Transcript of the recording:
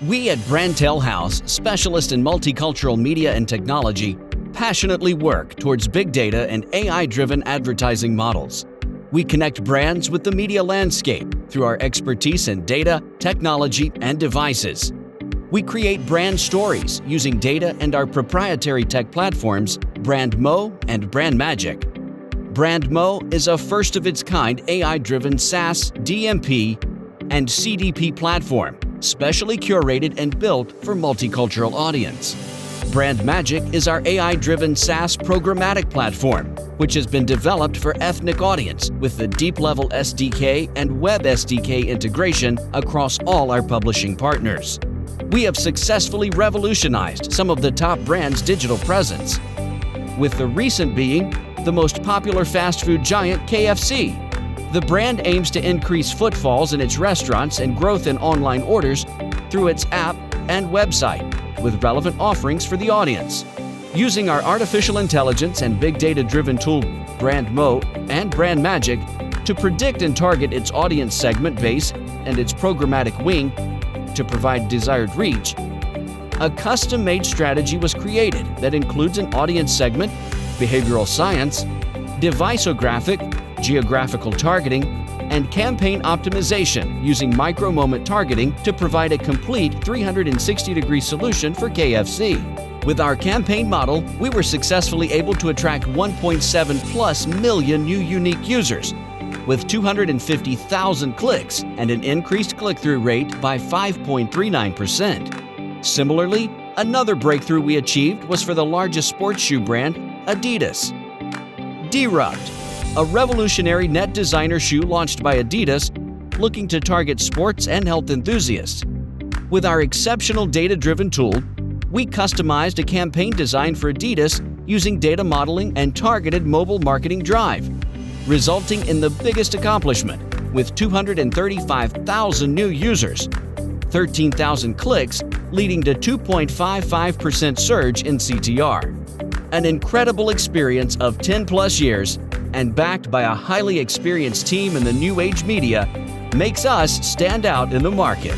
We at Brandtail House, specialist in multicultural media and technology, passionately work towards big data and AI-driven advertising models. We connect brands with the media landscape through our expertise in data, technology, and devices. We create brand stories using data and our proprietary tech platforms, BrandMo and BrandMagic. BrandMo is a first-of-its-kind AI-driven SaaS, DMP, and CDP platform, specially curated and built for multicultural audience. BrandMagic is our AI-driven SaaS programmatic platform, which has been developed for ethnic audience with the deep-level SDK and Web SDK integration across all our publishing partners. We have successfully revolutionized some of the top brands' digital presence, with the recent being the most popular fast food giant KFC. The brand aims to increase footfalls in its restaurants and growth in online orders through its app and website, with relevant offerings for the audience. Using our artificial intelligence and big data-driven tool BrandMo and BrandMagic to predict and target its audience segment base and its programmatic wing to provide desired reach, a custom-made strategy was created that includes an audience segment, behavioral science, deviceographic, geographical targeting, and campaign optimization using micro-moment targeting to provide a complete 360-degree solution for KFC. With our campaign model, we were successfully able to attract 1.7+ million new unique users, with 250,000 clicks and an increased click-through rate by 5.39%. Similarly, another breakthrough we achieved was for the largest sports shoe brand, Adidas. Derupt, a revolutionary net designer shoe launched by Adidas, looking to target sports and health enthusiasts. With our exceptional data-driven tool, we customized a campaign design for Adidas using data modeling and targeted mobile marketing drive, resulting in the biggest accomplishment with 235,000 new users, 13,000 clicks, leading to 2.55% surge in CTR. An incredible experience of 10+ years and backed by a highly experienced team in the new age media makes us stand out in the market.